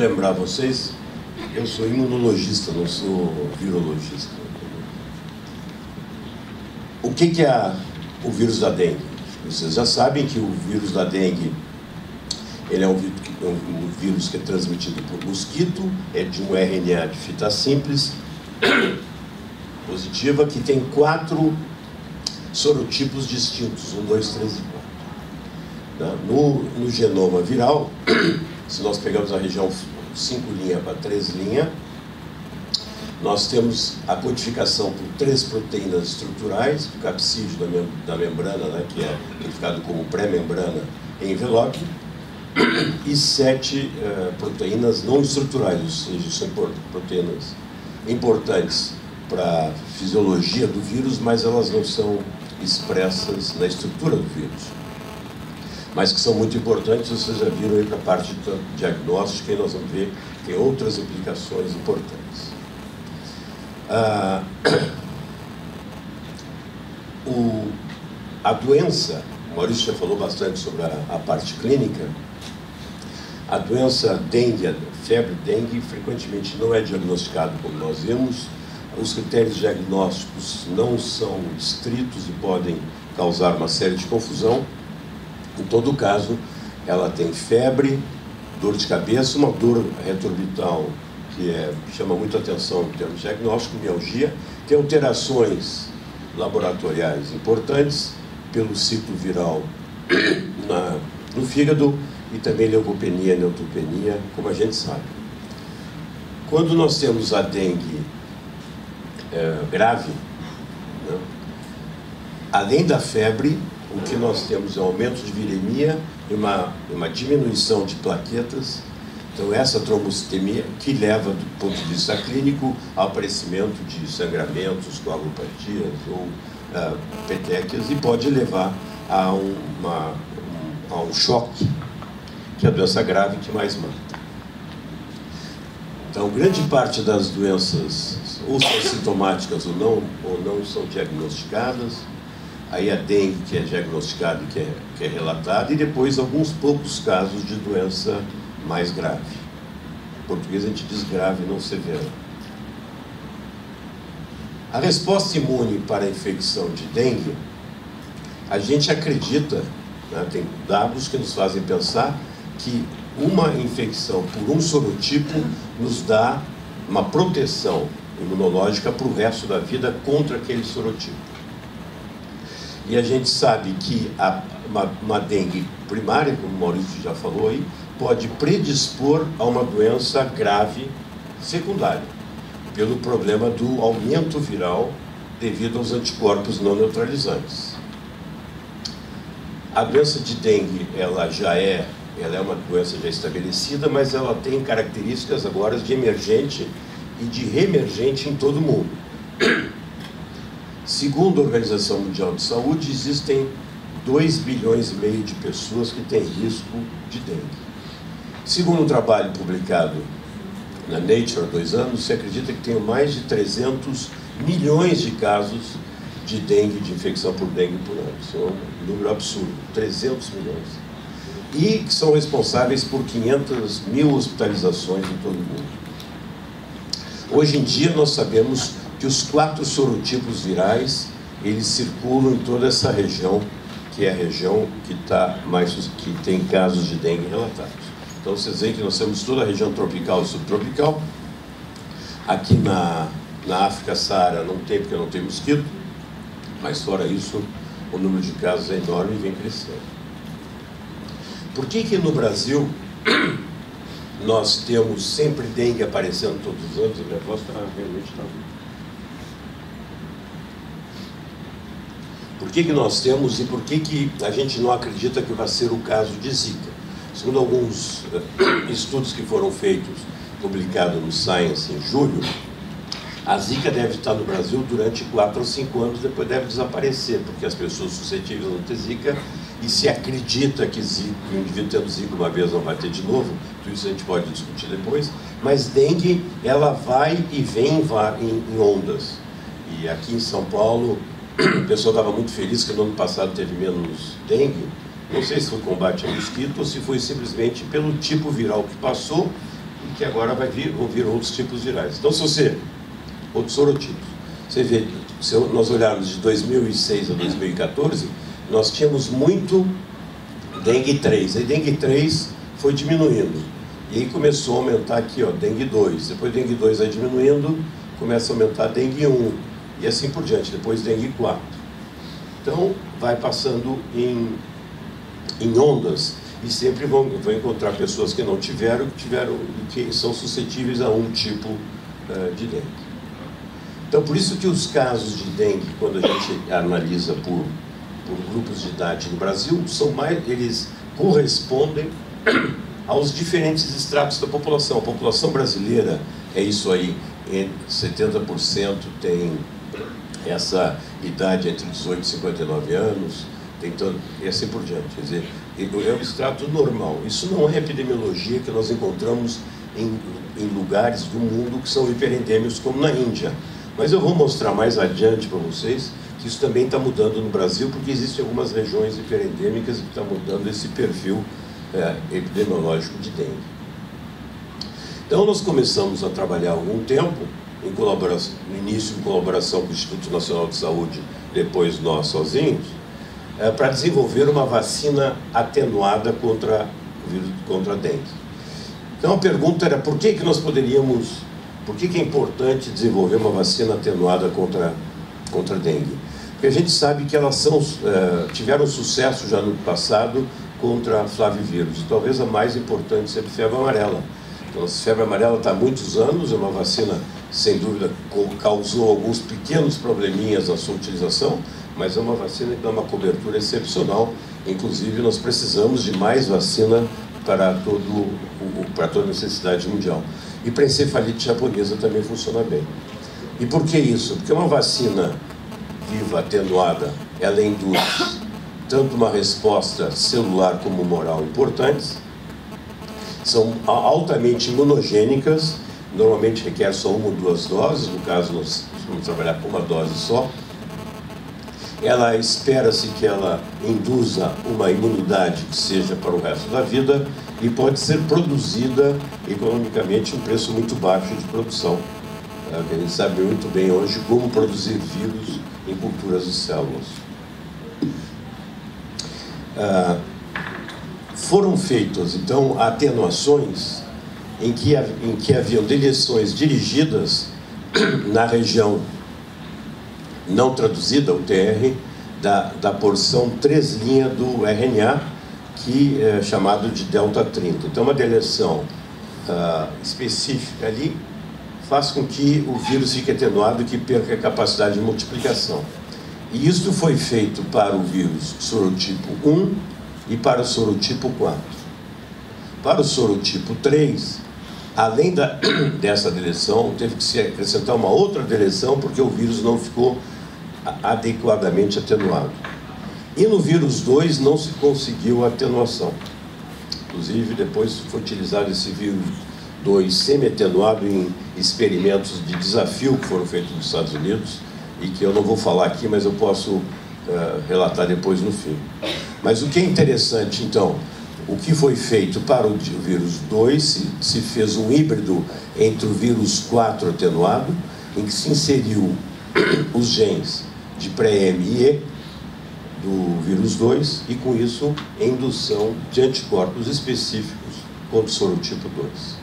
lembrar vocês, eu sou imunologista, não sou virologista. O que é o vírus da dengue? Vocês já sabem que o vírus da dengue, ele é um vírus que é transmitido por mosquito, é de um RNA de fita simples, positiva, que tem 4 sorotipos distintos, 1, 2, 3 e 4. No genoma viral, se nós pegamos a região 5' para 3', nós temos a codificação por 3 proteínas estruturais, o capsídeo da membrana, né, que é codificado como pré-membrana em envelope, e 7 proteínas não estruturais, ou seja, são proteínas importantes para a fisiologia do vírus, mas elas não são expressas na estrutura do vírus, mas que são muito importantes. Vocês já viram aí para a parte diagnóstica, e nós vamos ver que tem outras implicações importantes. A doença, o Maurício já falou bastante sobre a parte clínica. A doença dengue, a febre dengue, frequentemente não é diagnosticada como nós vemos. Os critérios diagnósticos não são estritos e podem causar uma série de confusão. Em todo caso, ela tem febre, dor de cabeça, uma dor retroorbital que chama muito atenção em termos diagnósticos, mialgia, tem alterações laboratoriais importantes pelo ciclo viral no fígado e também leucopenia, neutropenia, como a gente sabe. Quando nós temos a dengue grave, né, além da febre, o que nós temos é um aumento de viremia e uma diminuição de plaquetas. Então, essa trombocitemia que leva, do ponto de vista clínico, ao aparecimento de sangramentos, coagulopatias ou petequias, e pode levar a um choque, que é a doença grave que mais mata. Então, grande parte das doenças ou são sintomáticas ou não são diagnosticadas. Aí a dengue, que é diagnosticada e que é relatada, e depois alguns poucos casos de doença mais grave. Em português a gente diz grave, não severa. A resposta imune para a infecção de dengue, a gente acredita, né, tem dados que nos fazem pensar que uma infecção por um sorotipo nos dá uma proteção imunológica para o resto da vida contra aquele sorotipo. E a gente sabe que uma dengue primária, como o Maurício já falou aí, pode predispor a uma doença grave secundária, pelo problema do aumento viral devido aos anticorpos não neutralizantes. A doença de dengue, ela é uma doença já estabelecida, mas ela tem características agora de emergente e de reemergente em todo o mundo. Segundo a Organização Mundial de Saúde, existem 2,5 bilhões de pessoas que têm risco de dengue. Segundo um trabalho publicado na Nature há 2 anos, se acredita que tem mais de 300 milhões de casos de dengue, de infecção por dengue por ano. Isso é um número absurdo, 300 milhões. E que são responsáveis por 500 mil hospitalizações em todo o mundo. Hoje em dia nós sabemos que os 4 sorotipos virais, eles circulam em toda essa região, que é a região que tem casos de dengue relatados. Então vocês veem que nós temos toda a região tropical e subtropical. Aqui na África, Saara não tem, porque não tem mosquito, mas fora isso, o número de casos é enorme e vem crescendo. Por que no Brasil nós temos sempre dengue aparecendo todos os anos? A minha voz realmente está... Por que nós temos e por que a gente não acredita que vai ser o caso de Zika? Segundo alguns estudos que foram feitos, publicados no Science em julho, a Zika deve estar no Brasil durante 4 ou 5 anos, depois deve desaparecer, porque as pessoas suscetíveis vão ter Zika, e se acredita que um indivíduo tendo Zika uma vez não vai ter de novo, tudo isso a gente pode discutir depois, mas dengue, ela vai e vem em ondas. E aqui em São Paulo, o pessoal estava muito feliz que no ano passado teve menos dengue. Não sei se foi combate ao mosquito ou se foi simplesmente pelo tipo viral que passou, e que agora vão vir outros tipos virais. Então, outros sorotipos. Você vê, se nós olharmos de 2006 a 2014, nós tínhamos muito dengue 3. Aí dengue 3 foi diminuindo. E aí começou a aumentar aqui, ó, dengue 2. Depois dengue 2 vai diminuindo, começa a aumentar dengue 1. E assim por diante, depois dengue 4. Então, vai passando em ondas. E sempre vão encontrar pessoas que não tiveram, e que são suscetíveis a um tipo de dengue. Então, por isso que os casos de dengue, quando a gente analisa por grupos de idade no Brasil, eles correspondem aos diferentes estratos da população. A população brasileira é isso aí, 70% tem essa idade entre 18 e 59 anos, e assim por diante. Quer dizer, é o extrato normal. Isso não é epidemiologia que nós encontramos em lugares do mundo que são hiperendêmicos, como na Índia. Mas eu vou mostrar mais adiante para vocês que isso também está mudando no Brasil, porque existem algumas regiões hiperendêmicas que estão mudando esse perfil epidemiológico de dengue. Então, nós começamos a trabalhar há algum tempo, no início em colaboração com o Instituto Nacional de Saúde, depois nós sozinhos, para desenvolver uma vacina atenuada contra a dengue. Então, a pergunta era por que é importante desenvolver uma vacina atenuada contra a dengue? Porque a gente sabe que elas tiveram sucesso já no passado contra a flavivírus. Talvez a mais importante seja a febre amarela. Então, a febre amarela está há muitos anos, é uma vacina, sem dúvida, causou alguns pequenos probleminhas na sua utilização, mas é uma vacina que dá uma cobertura excepcional. Inclusive, nós precisamos de mais vacina para toda a necessidade mundial. E para a encefalite japonesa também funciona bem. E por que isso? Porque uma vacina viva, atenuada, ela induz tanto uma resposta celular como moral importantes, são altamente imunogênicas, normalmente requer só 1 ou 2 doses, no caso nós vamos trabalhar com uma dose só. Ela espera-se que ela induza uma imunidade que seja para o resto da vida e pode ser produzida economicamente a um preço muito baixo de produção. A gente sabe muito bem hoje como produzir vírus em culturas de células. Foram feitas, então, atenuações em que haviam deleções dirigidas na região não traduzida, o TR, da porção 3' do RNA, que é chamado de delta 30. Então, uma deleção específica ali faz com que o vírus fique atenuado e que perca a capacidade de multiplicação. E isso foi feito para o vírus sorotipo 1 e para o sorotipo 4. Para o sorotipo 3, além dessa deleção, teve que se acrescentar uma outra deleção porque o vírus não ficou adequadamente atenuado. E no vírus 2 não se conseguiu a atenuação. Inclusive, depois foi utilizado esse vírus 2 semi-atenuado em experimentos de desafio que foram feitos nos Estados Unidos e que eu não vou falar aqui, mas eu posso relatar depois no fim. Mas o que é interessante, então, o que foi feito para o vírus 2, se fez um híbrido entre o vírus 4 atenuado, em que se inseriu os genes de pré-M e E do vírus 2 e, com isso, a indução de anticorpos específicos contra o sorotipo 2.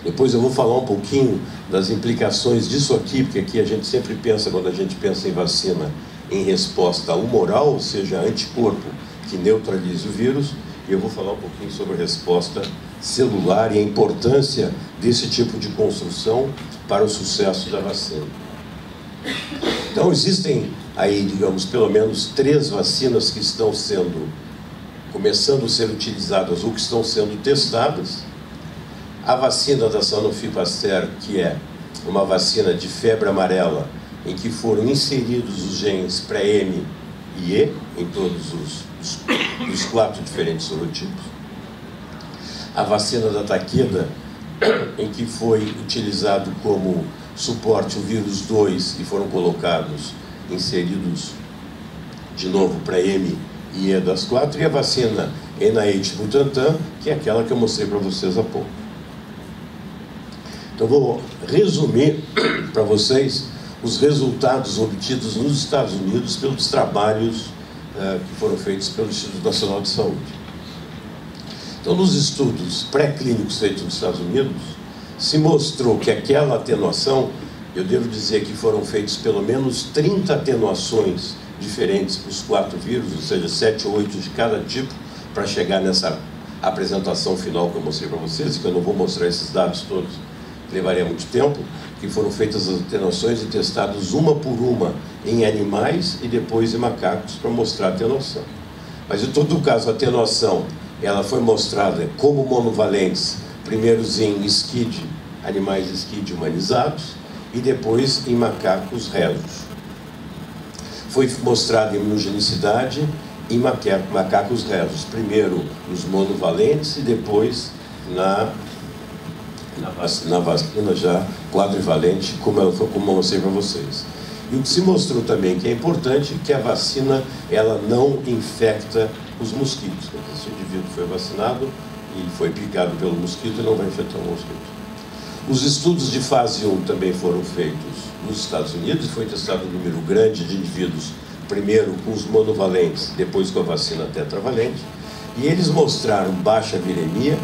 Depois eu vou falar um pouquinho das implicações disso aqui, porque aqui a gente sempre pensa, quando a gente pensa em vacina, em resposta humoral, ou seja, anticorpo que neutralize o vírus, e eu vou falar um pouquinho sobre a resposta celular e a importância desse tipo de construção para o sucesso da vacina. Então, existem aí, digamos, pelo menos 3 vacinas que estão começando a ser utilizadas ou que estão sendo testadas. A vacina da Sanofi Pasteur, que é uma vacina de febre amarela, em que foram inseridos os genes pré-M e E, em todos os 4 diferentes sorotipos. A vacina da Takeda, em que foi utilizado como suporte o vírus 2 e foram inseridos de novo pré-M e E das 4, e a vacina NIH Butantan, que é aquela que eu mostrei para vocês há pouco. Então, vou resumir para vocês os resultados obtidos nos Estados Unidos pelos trabalhos que foram feitos pelo Instituto Nacional de Saúde. Então, nos estudos pré-clínicos feitos nos Estados Unidos, se mostrou que aquela atenuação, eu devo dizer que foram feitos pelo menos 30 atenuações diferentes para os 4 vírus, ou seja, 7 ou 8 de cada tipo, para chegar nessa apresentação final que eu mostrei para vocês, que eu não vou mostrar esses dados todos, levaria muito tempo, que foram feitas as atenuações e testados uma por uma em animais e depois em macacos para mostrar a atenuação. Mas em todo caso, a atenuação ela foi mostrada como monovalentes, primeiros em SCID, animais SCID humanizados, e depois em macacos rezos. Foi mostrada a imunogenicidade em macacos rezos, primeiro nos monovalentes e depois na vacina já quadrivalente, como eu mostrei para vocês. E o que se mostrou também que é importante é que a vacina ela não infecta os mosquitos. Se o indivíduo foi vacinado e foi picado pelo mosquito, ele não vai infectar o mosquito. Os estudos de fase 1 também foram feitos nos Estados Unidos, foi testado um número grande de indivíduos, primeiro com os monovalentes, depois com a vacina tetravalente, e eles mostraram baixa viremia,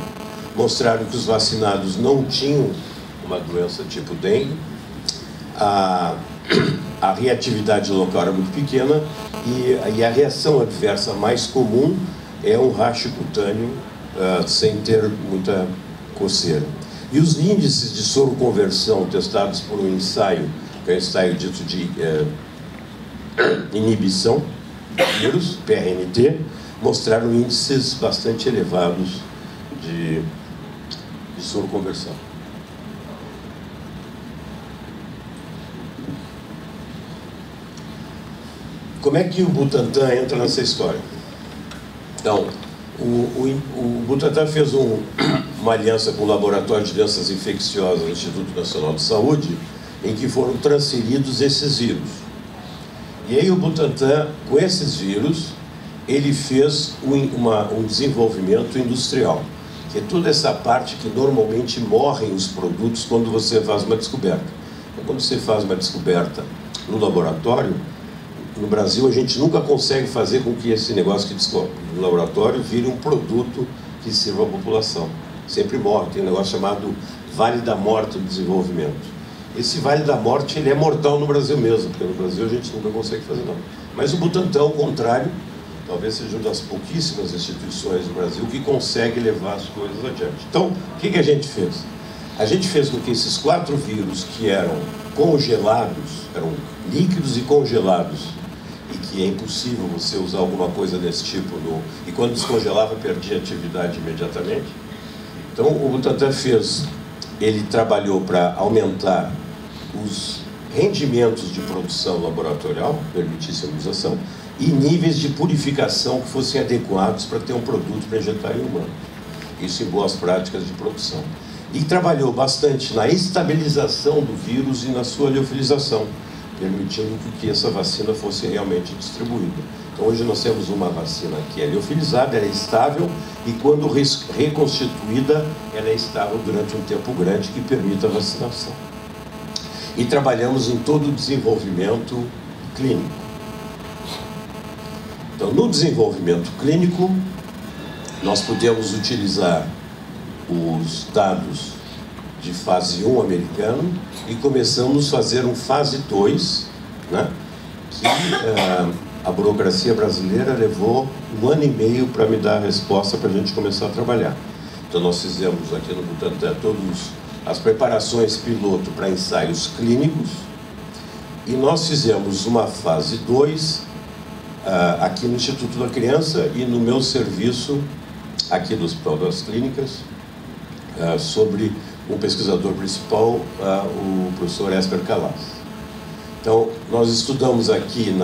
mostraram que os vacinados não tinham uma doença tipo dengue, a reatividade local era muito pequena e a reação adversa mais comum é um racho cutâneo sem ter muita coceira. E os índices de soroconversão testados por um ensaio, que é um ensaio dito de inibição do vírus, PRNT, mostraram índices bastante elevados de soroconversão. Como é que o Butantan entra nessa história? Então, o Butantan fez uma aliança com o Laboratório de Doenças Infecciosas do Instituto Nacional de Saúde, em que foram transferidos esses vírus. E aí o Butantan, com esses vírus, ele fez um desenvolvimento industrial, que é toda essa parte que normalmente morrem os produtos quando você faz uma descoberta. Então, quando você faz uma descoberta no laboratório, no Brasil a gente nunca consegue fazer com que esse negócio que descobre no laboratório vire um produto que sirva à população. Sempre morre, tem um negócio chamado Vale da Morte do desenvolvimento. Esse Vale da Morte ele é mortal no Brasil mesmo, porque no Brasil a gente nunca consegue fazer nada. Mas o Butantan, ao contrário, talvez seja uma das pouquíssimas instituições no Brasil que consegue levar as coisas adiante. Então, o que a gente fez? A gente fez com que esses 4 vírus que eram congelados, eram líquidos e congelados, e que é impossível você usar alguma coisa desse tipo, e quando descongelava perdia atividade imediatamente. Então o Butantan ele trabalhou para aumentar os rendimentos de produção laboratorial, permitisse a imunização, e níveis de purificação que fossem adequados para ter um produto para injetar em humano. Isso em boas práticas de produção. E trabalhou bastante na estabilização do vírus e na sua liofilização, permitindo que essa vacina fosse realmente distribuída. Então hoje nós temos uma vacina que é liofilizada, ela é estável e quando reconstituída, ela é estável durante um tempo grande que permite a vacinação. E trabalhamos em todo o desenvolvimento clínico. Então no desenvolvimento clínico, nós podemos utilizar os dados de fase 1 americano e começamos a fazer um fase 2, né, que a burocracia brasileira levou 1 ano e meio para me dar a resposta para a gente começar a trabalhar. Então nós fizemos aqui no Butantan todas as preparações piloto para ensaios clínicos e nós fizemos uma fase 2 aqui no Instituto da Criança e no meu serviço aqui do Hospital das Clínicas, sobre o pesquisador principal, o professor Esper Calas. Então, nós estudamos aqui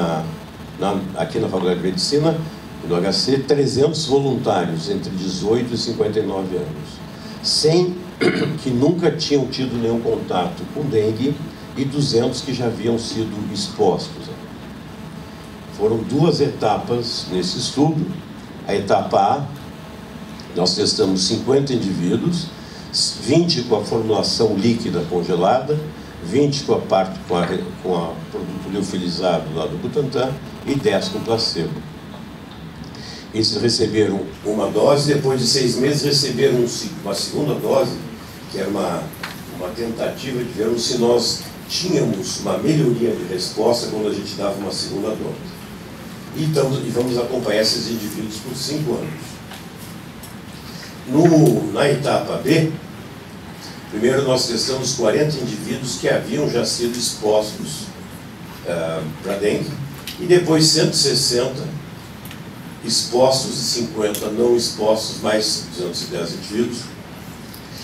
aqui na Faculdade de Medicina, no HC, 300 voluntários entre 18 e 59 anos, 100 que nunca tinham tido nenhum contato com dengue e 200 que já haviam sido expostos. Foram 2 etapas nesse estudo. A etapa A, nós testamos 50 indivíduos 20 com a formulação líquida congelada, 20 com a parte com a produto liofilizado lá do Butantan e 10 com placebo. Eles receberam uma dose, depois de 6 meses receberam uma segunda dose, que era uma tentativa de vermos se nós tínhamos uma melhoria de resposta quando a gente dava uma segunda dose. E vamos acompanhar esses indivíduos por 5 anos. Na etapa B, primeiro nós testamos 40 indivíduos que haviam já sido expostos para dengue, e depois 160 expostos e 50 não expostos, mais 210 indivíduos.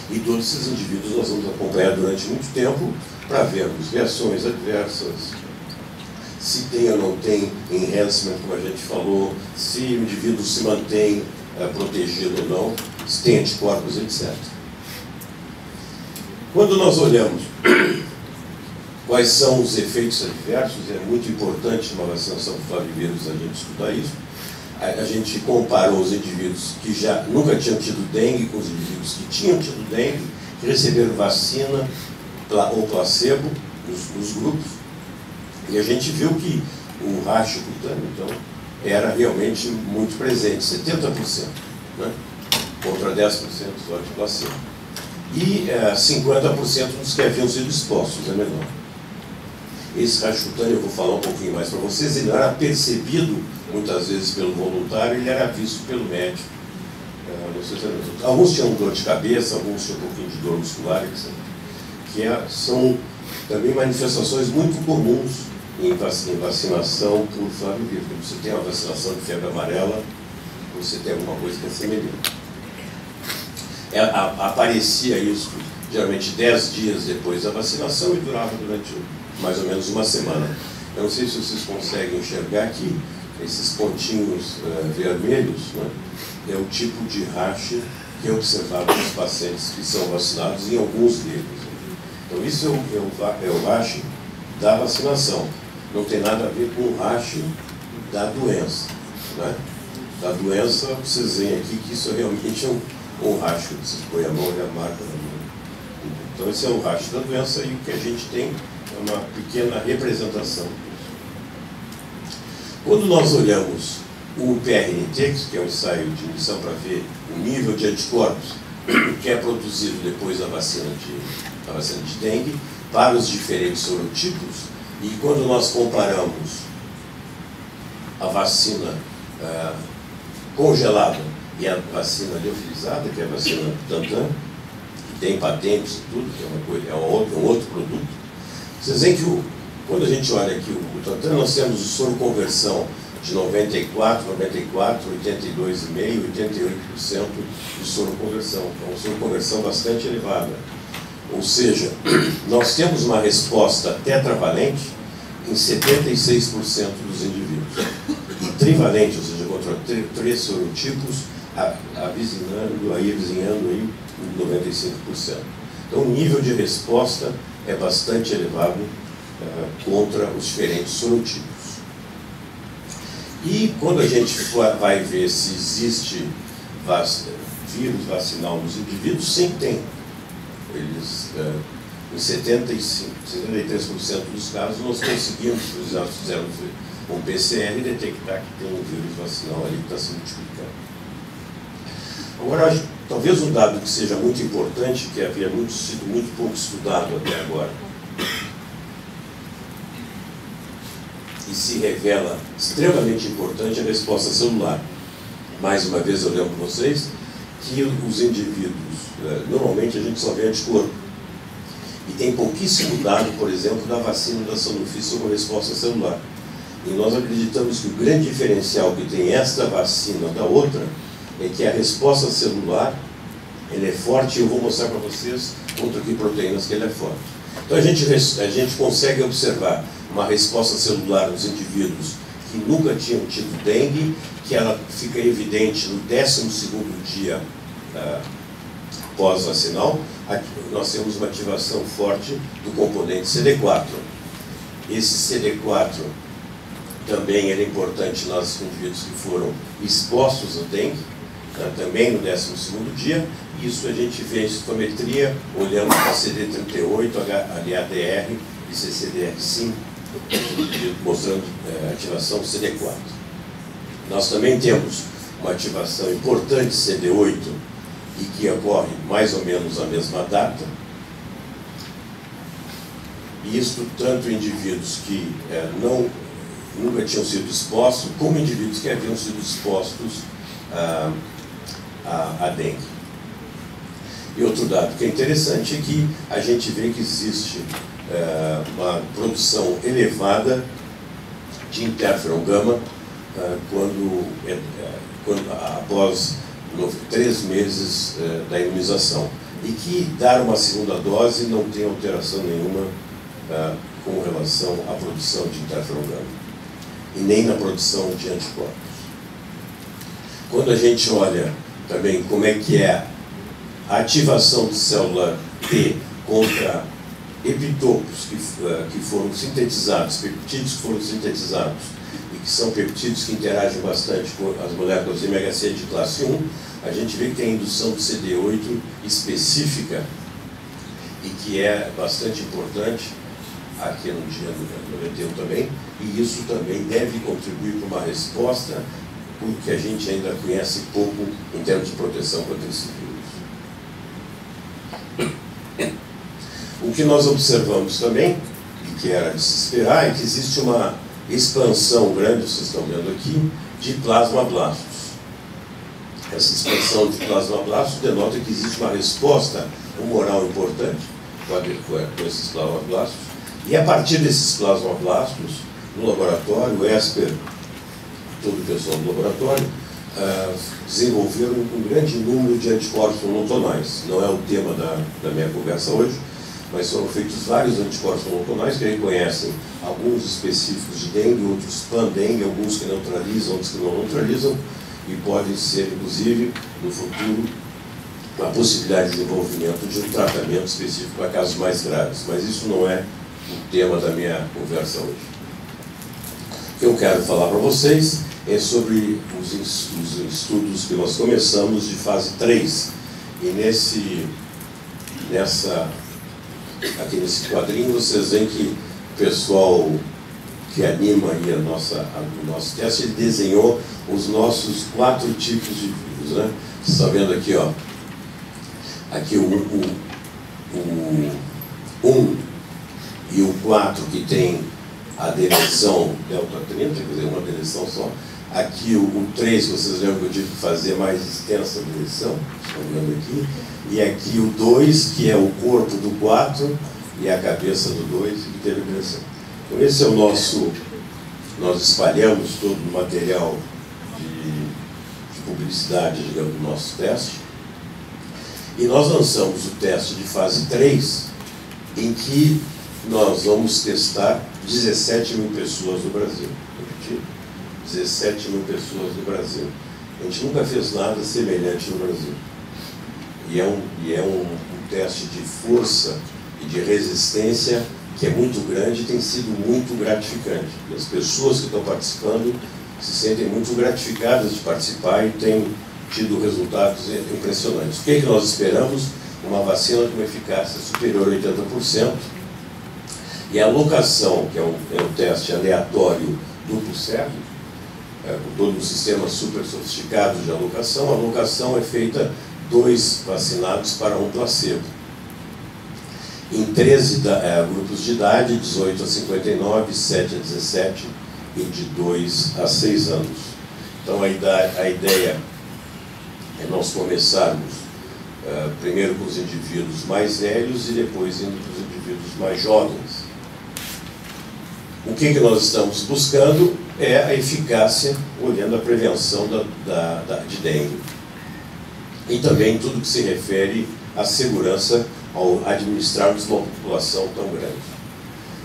E todos esses indivíduos nós vamos acompanhar durante muito tempo para vermos reações adversas, se tem ou não tem enhancement, como a gente falou, se o indivíduo se mantém protegido ou não, se tem anticorpos, etc. Quando nós olhamos quais são os efeitos adversos, é muito importante numa vacinação por flavivírus a gente estudar isso. A gente comparou os indivíduos que já nunca tinham tido dengue com os indivíduos que tinham tido dengue, que receberam vacina ou placebo nos grupos, e a gente viu que o racho cutâneo, então, era realmente muito presente, 70%, né? Contra 10% só de placebo. E 50% dos que haviam sido expostos, é menor. Esse racho cutâneo, eu vou falar um pouquinho mais para vocês, ele era percebido muitas vezes pelo voluntário, ele era visto pelo médico. Alguns tinham dor de cabeça, alguns tinham um pouquinho de dor muscular, etc. Que são também manifestações muito comuns em vacinação por flavivírus. Você tem uma vacinação de febre amarela, você tem alguma coisa que é semelhante. Aparecia isso geralmente 10 dias depois da vacinação e durava durante mais ou menos uma semana. Eu não sei se vocês conseguem enxergar aqui, esses pontinhos vermelhos, né, é o tipo de racha que é observado nos pacientes que são vacinados em alguns deles. Então isso é o racha da vacinação. Não tem nada a ver com o racha da doença, né? Da doença, vocês veem aqui que isso realmente é um racha, vocês põem a mão e a marca na mão. Então esse é o racha da doença, e o que a gente tem é uma pequena representação. Quando nós olhamos o PRNT, que é um ensaio de inição para ver o nível de anticorpos que é produzido depois da vacina de dengue, para os diferentes sorotipos, e quando nós comparamos a vacina congelada e a vacina liofilizada, que é a vacina Butantan, que tem patentes e tudo, que é uma coisa, é um outro produto, vocês veem que quando a gente olha aqui o Butantan, nós temos o soroconversão de 94, 82,5%, 88% de soroconversão. Então, uma soroconversão bastante elevada. Ou seja, nós temos uma resposta tetravalente em 76% dos indivíduos. E trivalente, ou seja, contra 3 sorotipos, avizinhando aí 95%. Então, o nível de resposta é bastante elevado contra os diferentes sorotipos. E quando a gente vai ver se existe vírus vacinal nos indivíduos, sim, tem. Eles, em 73% dos casos, nós conseguimos, nós fizemos um PCR e detectar que tem um vírus vacinal ali que está se multiplicando. Agora, talvez um dado que seja muito importante, que havia sido muito pouco estudado até agora, e se revela extremamente importante, a resposta celular. Mais uma vez eu lembro para vocês que os indivíduos, normalmente a gente só vê anticorpo. E tem pouquíssimo dado, por exemplo, da vacina da Sanofi sobre a resposta celular. E nós acreditamos que o grande diferencial que tem esta vacina da outra é que a resposta celular ela é forte, e eu vou mostrar para vocês contra que proteínas que ela é forte. Então a gente consegue observar uma resposta celular nos indivíduos que nunca tinham tido dengue, que ela fica evidente no 12º dia pós-vacinal. Nós temos uma ativação forte do componente CD4. Esse CD4 também é importante nos indivíduos que foram expostos a dengue, também no 12º dia. Isso a gente vê em citometria, olhando para CD38, HDR e CCDR5, mostrando ativação CD4. Nós também temos uma ativação importante CD8 e que ocorre mais ou menos na mesma data. E isso tanto indivíduos que nunca tinham sido expostos, como indivíduos que haviam sido expostos a dengue. E outro dado que é interessante é que a gente vê que existe uma produção elevada de interferon gama após 3 meses da imunização, e que dar uma segunda dose não tem alteração nenhuma com relação à produção de interferon gama e nem na produção de anticorpos. Quando a gente olha também como é que é a ativação de célula T contra epitopos que foram sintetizados, peptídeos que foram sintetizados e que são peptídeos que interagem bastante com as moléculas MHC de classe 1, a gente vê que tem indução de CD8 específica e que é bastante importante aqui no dia 91 também, e isso também deve contribuir para uma resposta, porque a gente ainda conhece pouco em termos de proteção contra esse vírus. O que nós observamos também, e que era de se esperar, é que existe uma expansão grande, vocês estão vendo aqui, de plasmablastos. Essa expansão de plasmablastos denota que existe uma resposta humoral importante com esses plasmablastos. E a partir desses plasmablastos, no laboratório, o Esper, todo o pessoal do laboratório, desenvolveram um grande número de anticorpos monoclonais. Não é o tema da minha conversa hoje, mas foram feitos vários anticorpos monoclonais que reconhecem alguns específicos de dengue, outros pan-dengue, alguns que neutralizam, outros que não neutralizam, e podem ser, inclusive, no futuro, a possibilidade de desenvolvimento de um tratamento específico para casos mais graves. Mas isso não é o tema da minha conversa hoje. O que eu quero falar para vocês é sobre os estudos que nós começamos de fase 3. E aqui nesse quadrinho vocês veem que o pessoal que anima aí o nosso teste, ele desenhou os nossos 4 tipos de vírus, né? Vocês estão vendo aqui, ó. Aqui o 1 e o 4 que tem a deleção delta 30, quer dizer, uma deleção só. Aqui o 3, vocês lembram que eu tive que fazer mais extensa deleção, estão vendo aqui. E aqui o 2, que é o corpo do 4 e a cabeça do 2, que teve deleção. Então esse é o nosso, nós espalhamos todo o material de publicidade, digamos, do nosso teste. E nós lançamos o teste de fase 3, em que nós vamos testar 17 mil pessoas no Brasil. Repetir? 17 mil pessoas no Brasil. A gente nunca fez nada semelhante no Brasil. E é um teste de força e de resistência que é muito grande e tem sido muito gratificante. E as pessoas que estão participando se sentem muito gratificadas de participar e têm tido resultados impressionantes. O que nós esperamos? Uma vacina com eficácia superior a 80%. E a alocação, que é um teste aleatório duplo cego, com todo um sistema super sofisticado de alocação, a alocação é feita 2 vacinados para um placebo. Em 13 grupos de idade, 18 a 59, 7 a 17 e de 2 a 6 anos. Então a ideia é nós começarmos primeiro com os indivíduos mais velhos e depois indo para os indivíduos mais jovens. O que nós estamos buscando é a eficácia, olhando a prevenção de dengue. E também tudo que se refere à segurança ao administrarmos uma população tão grande.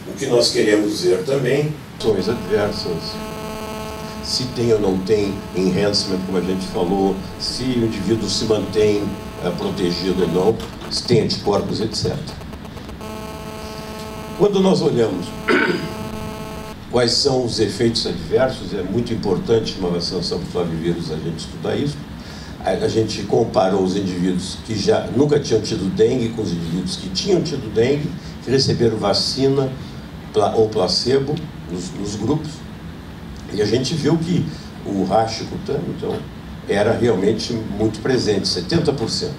O que nós queremos ver também são as adversas, se tem ou não tem enhancement, como a gente falou, se o indivíduo se mantém protegido ou não, se tem anticorpos, etc. Quando nós olhamos quais são os efeitos adversos, é muito importante numa vacinação para o flavivírus a gente estudar isso. A gente comparou os indivíduos que já nunca tinham tido dengue com os indivíduos que tinham tido dengue, que receberam vacina ou placebo nos grupos. E a gente viu que o racho cutâneo, então, era realmente muito presente, 70%,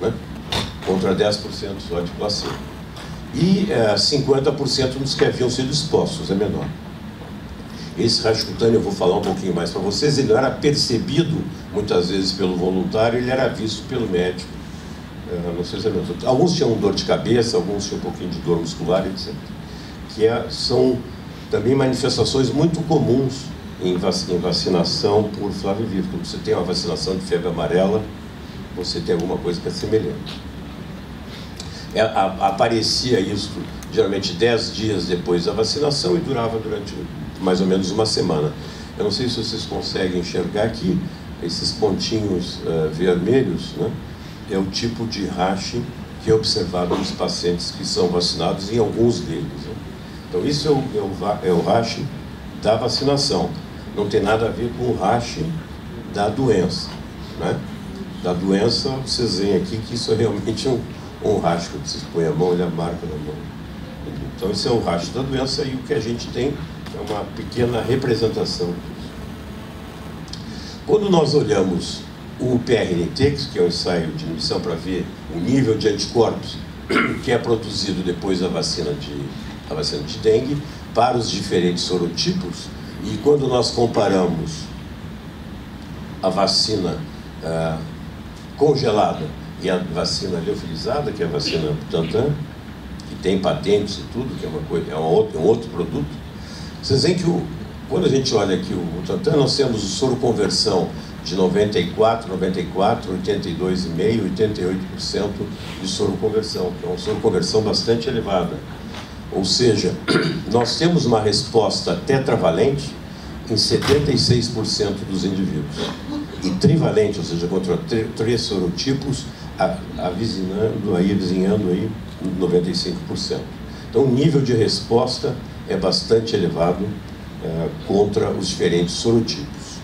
né? Contra 10% só de placebo. E 50% dos que haviam sido expostos, é menor. Esse racho cutâneo, eu vou falar um pouquinho mais para vocês, ele não era percebido muitas vezes pelo voluntário, ele era visto pelo médico. Não sei se é mesmo. Alguns tinham dor de cabeça, alguns tinham um pouquinho de dor muscular, etc. Que são também manifestações muito comuns em vacinação por flavivírus. Quando você tem uma vacinação de febre amarela, você tem alguma coisa que é semelhante. Aparecia isso geralmente 10 dias depois da vacinação e durava durante mais ou menos uma semana. Eu não sei se vocês conseguem enxergar aqui, esses pontinhos vermelhos, né? É o tipo de rash que é observado nos pacientes que são vacinados, em alguns deles, né? Então isso é o rash da vacinação. Não tem nada a ver com o rash da doença, né? Da doença, vocês veem aqui que isso é realmente um rash, quando vocês põem a mão, ele marca na mão. Então esse é o rash da doença, e o que a gente tem é uma pequena representação disso. Quando nós olhamos o PRNT, que é o ensaio de inibição para ver o nível de anticorpos que é produzido depois da vacina de dengue para os diferentes sorotipos, e quando nós comparamos a vacina congelada e a vacina liofilizada, que é a vacina Butantan, que tem patentes e tudo, que é uma coisa, um outro produto, vocês veem que quando a gente olha aqui o Butantan, nós temos o soroconversão de 94, 82,5%, 88% de soroconversão, que é uma soroconversão bastante elevada. Ou seja, nós temos uma resposta tetravalente em 76% dos indivíduos. E trivalente, ou seja, contra 3 sorotipos, avizinhando aí 95%. Então, o nível de resposta é bastante elevado contra os diferentes sorotipos.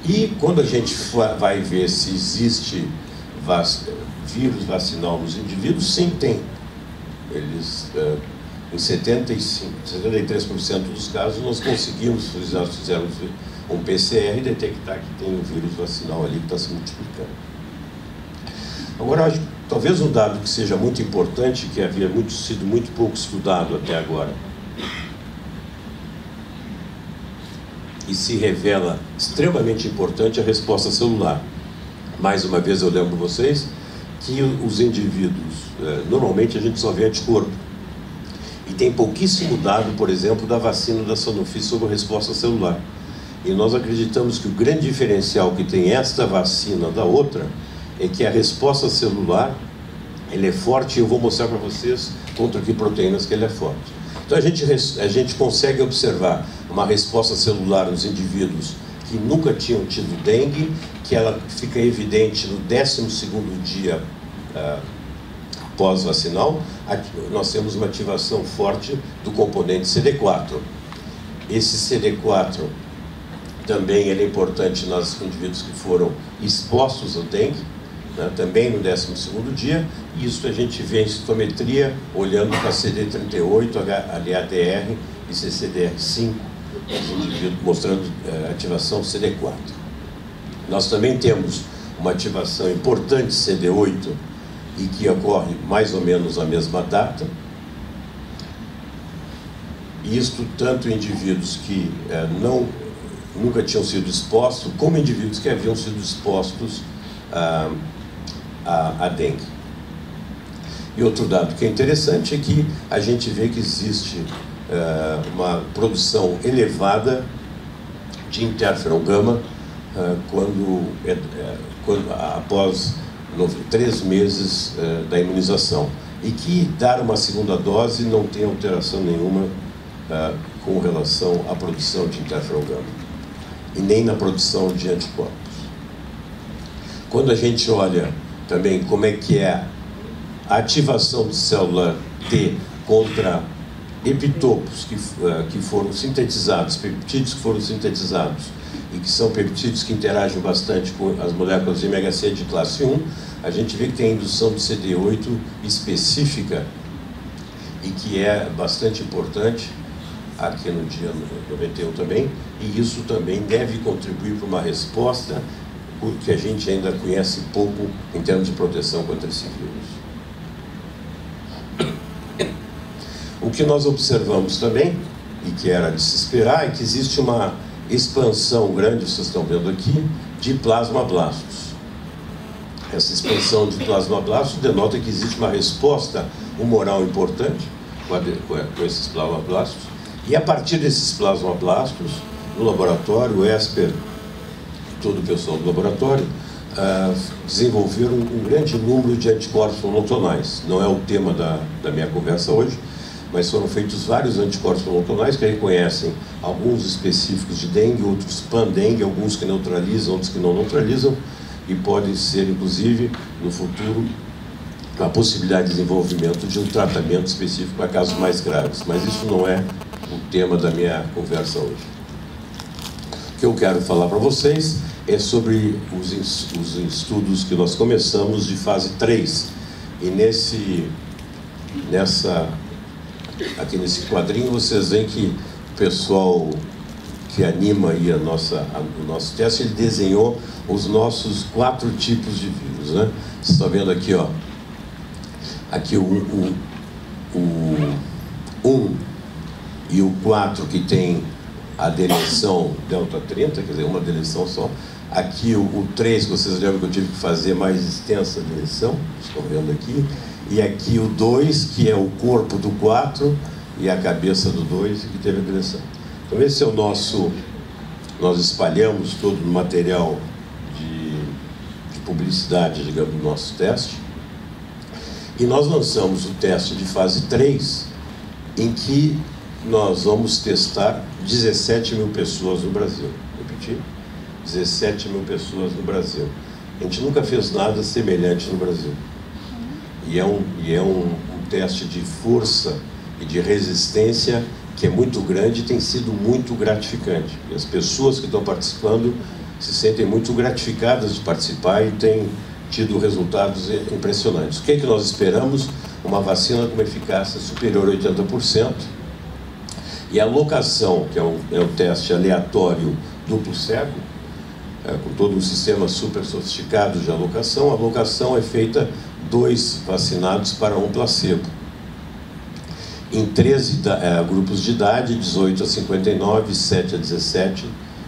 E quando a gente vai ver se existe vírus vacinal nos indivíduos, sim, tem. Eles, em 73% dos casos, nós conseguimos, fizemos um PCR e detectar que tem um vírus vacinal ali que está se multiplicando. Agora, talvez um dado que seja muito importante, que havia sido muito pouco estudado até agora, e se revela extremamente importante, a resposta celular. Mais uma vez eu lembro vocês que os indivíduos, normalmente a gente só vê anticorpo. E tem pouquíssimo dado, por exemplo, da vacina da Sanofi sobre a resposta celular. E nós acreditamos que o grande diferencial que tem esta vacina da outra é que a resposta celular, ele é forte, e eu vou mostrar para vocês contra que proteínas que ele é forte. Então a gente consegue observar uma resposta celular nos indivíduos que nunca tinham tido dengue, que ela fica evidente no 12º dia pós-vacinal. Nós temos uma ativação forte do componente CD4. Esse CD4 também ele é importante nos indivíduos que foram expostos ao dengue, né, também no 12º dia. Isso a gente vê em citometria, olhando para CD38, HLA-DR e CCDR5, mostrando ativação CD4. Nós também temos uma ativação importante CD8, e que ocorre mais ou menos à mesma data. Isto tanto em indivíduos que nunca tinham sido expostos, como indivíduos que haviam sido expostos a dengue. E outro dado que é interessante é que a gente vê que existe uma produção elevada de interferon gama após 3 meses da imunização, e que dar uma segunda dose não tem alteração nenhuma com relação à produção de interferon gama e nem na produção de anticorpos. Quando a gente olha também como é que é a ativação de célula T contra epitopos que foram sintetizados, peptídeos que foram sintetizados e que são peptídeos que interagem bastante com as moléculas de MHC de classe 1, a gente vê que tem a indução de CD8 específica e que é bastante importante aqui no dia 91 também, e isso também deve contribuir para uma resposta que a gente ainda conhece pouco em termos de proteção contra esse vírus. O que nós observamos também, e que era de se esperar, é que existe uma expansão grande, vocês estão vendo aqui, de plasmablastos. Essa expansão de plasmablastos denota que existe uma resposta humoral importante com esses plasmablastos, e a partir desses plasmablastos, no laboratório, o Esper, todo o pessoal do laboratório, desenvolveram um grande número de anticorpos monoclonais. Não é o tema da minha conversa hoje, mas foram feitos vários anticorpos monoclonais que reconhecem alguns específicos de dengue, outros pan-dengue, alguns que neutralizam, outros que não neutralizam, e podem ser, inclusive, no futuro, a possibilidade de desenvolvimento de um tratamento específico para casos mais graves. Mas isso não é o tema da minha conversa hoje. O que eu quero falar para vocês é sobre os estudos que nós começamos de fase 3. E aqui nesse quadrinho vocês veem que o pessoal que anima aí o nosso teste, ele desenhou os nossos 4 tipos de vírus, né? Vocês estão vendo aqui, ó, aqui o 1 e o 4 que tem a deleção delta 30, quer dizer, uma deleção só. Aqui o 3, que vocês lembram que eu tive que fazer mais extensa deleção, estão vendo aqui. E aqui o 2, que é o corpo do 4 e a cabeça do 2, que teve a deleção. Então esse é o nosso... Nós espalhamos todo o material de publicidade, digamos, do nosso teste. E nós lançamos o teste de fase 3, em que nós vamos testar 17 mil pessoas no Brasil. Repetir? 17 mil pessoas no Brasil. A gente nunca fez nada semelhante no Brasil. E é um teste de força e de resistência que é muito grande e tem sido muito gratificante. E as pessoas que estão participando se sentem muito gratificadas de participar e têm tido resultados impressionantes. O que é que nós esperamos? Uma vacina com uma eficácia superior a 80%. E a alocação, que é um teste aleatório duplo cego, com todo um sistema super sofisticado de alocação, a alocação é feita 2 vacinados para 1 placebo. Em 13 grupos de idade, 18 a 59, 7 a 17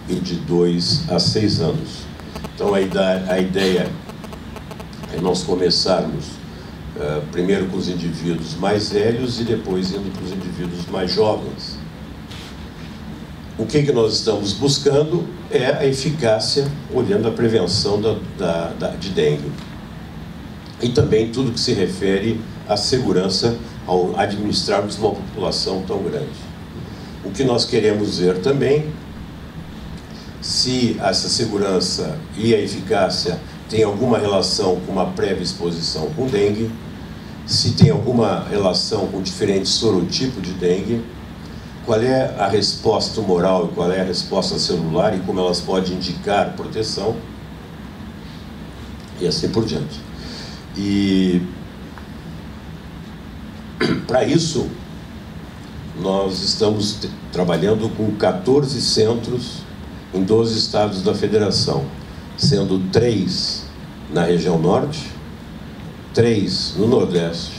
e de 2 a 6 anos. Então a ideia é nós começarmos primeiro com os indivíduos mais velhos e depois indo para os indivíduos mais jovens. O que nós estamos buscando é a eficácia, olhando a prevenção de dengue. E também tudo que se refere à segurança ao administrarmos uma população tão grande. O que nós queremos ver também, se essa segurança e a eficácia tem alguma relação com uma prévia exposição com dengue, se tem alguma relação com diferentes sorotipos de dengue, qual é a resposta tumoral e qual é a resposta celular e como elas podem indicar proteção, e assim por diante. E para isso, nós estamos trabalhando com 14 centros em 12 estados da federação, sendo 3 na região norte, 3 no nordeste,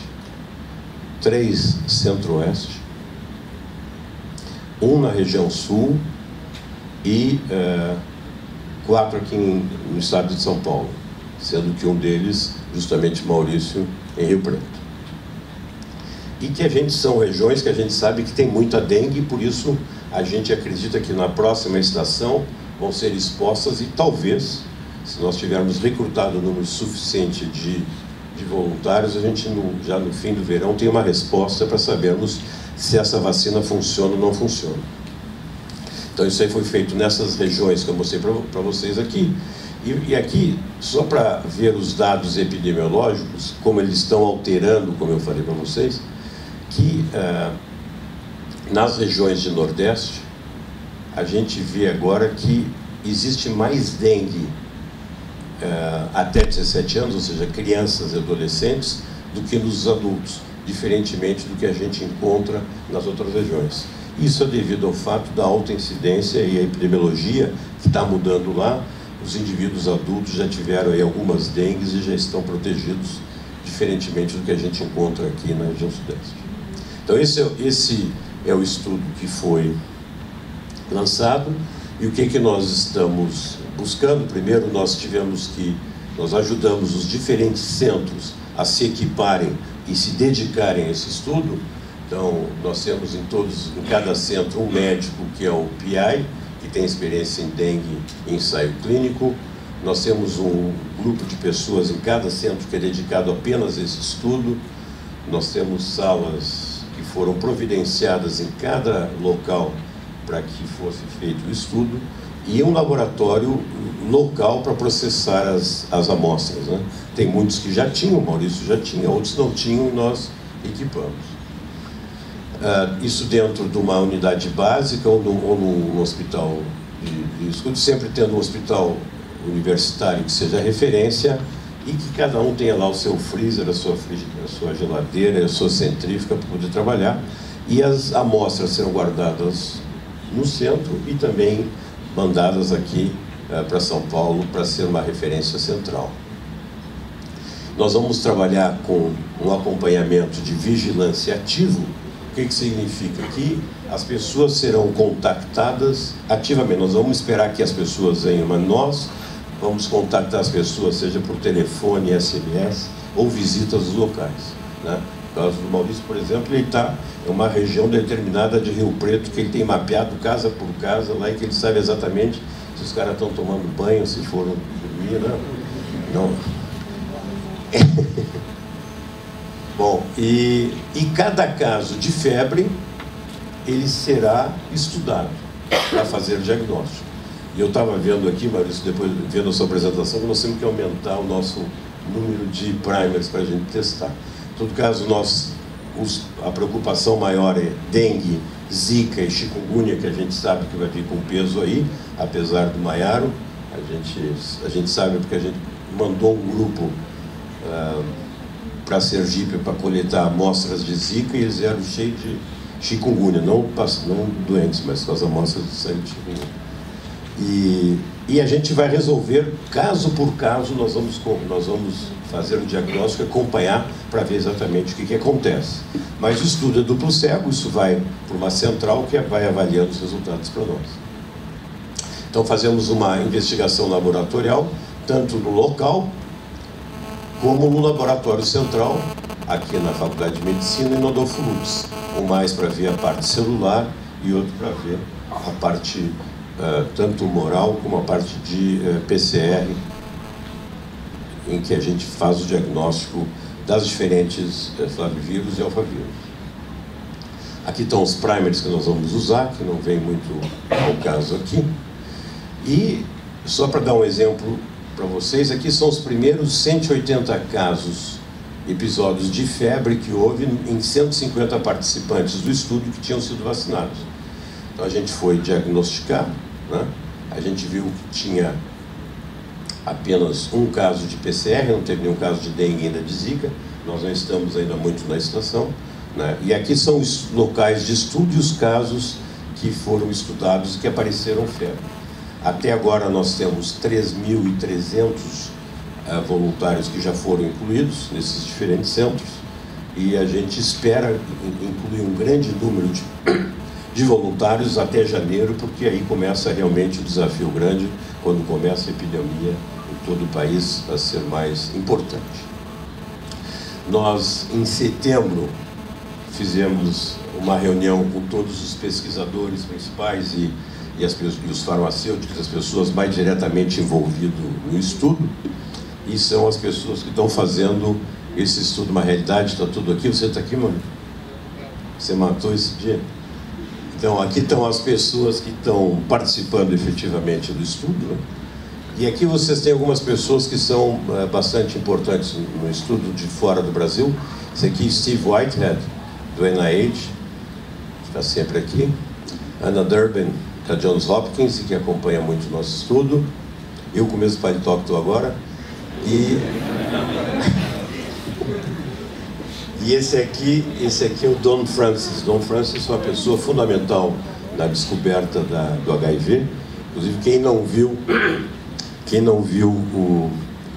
3 centro-oeste, 1 na região sul e 4 aqui no estado de São Paulo, sendo que um deles, justamente Maurício, em Rio Preto. E que são regiões que a gente sabe que tem muita dengue, e por isso a gente acredita que na próxima estação vão ser expostas, e talvez, se nós tivermos recrutado um número suficiente de voluntários, a gente já no fim do verão tem uma resposta para sabermos se essa vacina funciona ou não funciona. Então isso aí foi feito nessas regiões que eu mostrei para vocês aqui. E aqui, só para ver os dados epidemiológicos, como eles estão alterando, como eu falei para vocês, que nas regiões de Nordeste, a gente vê agora que existe mais dengue até 17 anos, ou seja, crianças e adolescentes, do que nos adultos, diferentemente do que a gente encontra nas outras regiões. Isso é devido ao fato da alta incidência e a epidemiologia que está mudando lá. Os indivíduos adultos já tiveram aí algumas dengues e já estão protegidos, diferentemente do que a gente encontra aqui na região sudeste. Então esse é o estudo que foi lançado. E o que nós estamos buscando? Primeiro, nós ajudamos os diferentes centros a se equiparem e se dedicarem a esse estudo. Então, nós temos em cada centro um médico que é o PI, que tem experiência em dengue e ensaio clínico. Nós temos um grupo de pessoas em cada centro que é dedicado apenas a esse estudo. Nós temos salas que foram providenciadas em cada local para que fosse feito o estudo, e um laboratório local para processar as amostras, né? Tem muitos que já tinham, o Maurício já tinha, outros não tinham, e nós equipamos. Isso dentro de uma unidade básica ou num hospital de estudo, sempre tendo um hospital universitário que seja referência e que cada um tenha lá o seu freezer, a sua geladeira, a sua centrífuga para poder trabalhar, e as amostras serão guardadas no centro e também mandadas aqui para São Paulo para ser uma referência central. Nós vamos trabalhar com um acompanhamento de vigilância ativo. O que significa? Que as pessoas serão contactadas ativamente. Nós vamos esperar que as pessoas venham, mas nós vamos contactar as pessoas, seja por telefone, SMS ou visitas aos locais, né? No caso do Maurício, por exemplo, ele está em uma região determinada de Rio Preto, que ele tem mapeado casa por casa, lá, e que ele sabe exatamente se os caras estão tomando banho, se foram dormir, né? Não. Bom, e cada caso de febre, ele será estudado para fazer diagnóstico. E eu estava vendo aqui, Maurício, depois vendo a sua apresentação, que nós temos que aumentar o nosso número de primers para a gente testar. Em todo caso, a preocupação maior é dengue, zika e chikungunya, que a gente sabe que vai vir com peso aí, apesar do Maiaro. A gente sabe porque a gente mandou um grupo para Sergipe para coletar amostras de zika, e eles eram cheios de chikungunya, não doentes, mas com as amostras de sangue de chikungunya. E a gente vai resolver caso por caso, nós vamos fazer o diagnóstico, acompanhar para ver exatamente o que acontece. Mas o estudo é duplo cego, isso vai para uma central que vai avaliando os resultados para nós. Então fazemos uma investigação laboratorial, tanto no local, como no laboratório central, aqui na Faculdade de Medicina e no Adolfo Lutz. Um mais para ver a parte celular e outro para ver a parte tanto moral como a parte de PCR, em que a gente faz o diagnóstico das diferentes flavivírus e alfavírus. Aqui estão os primers que nós vamos usar, que não vem muito ao caso aqui. E, só para dar um exemplo para vocês, aqui são os primeiros 180 episódios de febre que houve em 150 participantes do estudo que tinham sido vacinados. Então a gente foi diagnosticar, né? A gente viu que tinha apenas um caso de PCR, não teve nenhum caso de dengue ainda, de zika. Nós não estamos ainda muito na estação, né? E aqui são os locais de estudo e os casos que foram estudados e que apareceram febre. Até agora nós temos 3.300 voluntários que já foram incluídos nesses diferentes centros, e a gente espera incluir um grande número de voluntários até janeiro, porque aí começa realmente o desafio grande, quando começa a epidemia em todo o país a ser mais importante. Nós, em setembro, fizemos uma reunião com todos os pesquisadores principais e os farmacêuticos, as pessoas mais diretamente envolvidas no estudo, e são as pessoas que estão fazendo esse estudo uma realidade. Está tudo aqui? Você está aqui, mano? Você matou esse dia? Então, aqui estão as pessoas que estão participando efetivamente do estudo, né? E aqui vocês têm algumas pessoas que são bastante importantes no estudo de fora do Brasil. Esse aqui é Steve Whitehead, do NIH, que está sempre aqui. Anna Durbin, da Johns Hopkins, que acompanha muito o nosso estudo. Eu com o mesmo paletó que estou agora. E esse aqui é o Don Francis. Don Francis é uma pessoa fundamental na descoberta do HIV. Inclusive, quem não viu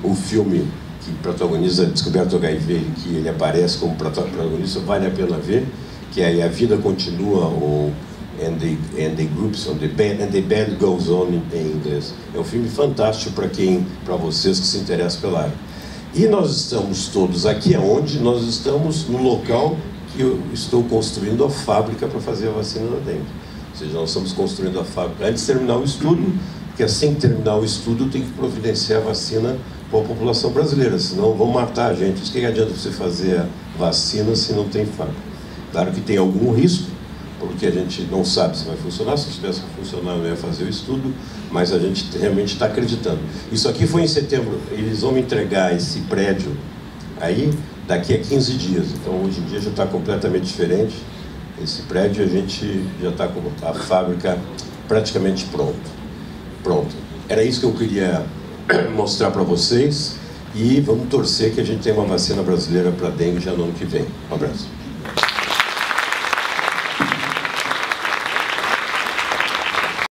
o filme que protagoniza a descoberta do HIV, que ele aparece como protagonista, vale a pena ver, que é A Vida Continua, ou and the Band Goes On em inglês. É um filme fantástico para vocês que se interessam pela área. E nós estamos todos aqui aonde? Nós estamos no local que eu estou construindo a fábrica para fazer a vacina da dengue. Ou seja, nós estamos construindo a fábrica antes de terminar o estudo, porque assim que terminar o estudo tem que providenciar a vacina para a população brasileira, senão vão matar a gente. O que adianta você fazer a vacina se não tem fábrica? Claro que tem algum risco, porque a gente não sabe se vai funcionar. Se tivesse que funcionar, eu ia fazer o estudo, mas a gente realmente está acreditando. Isso aqui foi em setembro. Eles vão me entregar esse prédio aí daqui a 15 dias. Então, hoje em dia já está completamente diferente. Esse prédio, a gente já está com a fábrica praticamente pronto. Era isso que eu queria mostrar para vocês. E vamos torcer que a gente tenha uma vacina brasileira para dengue já no ano que vem. Um abraço.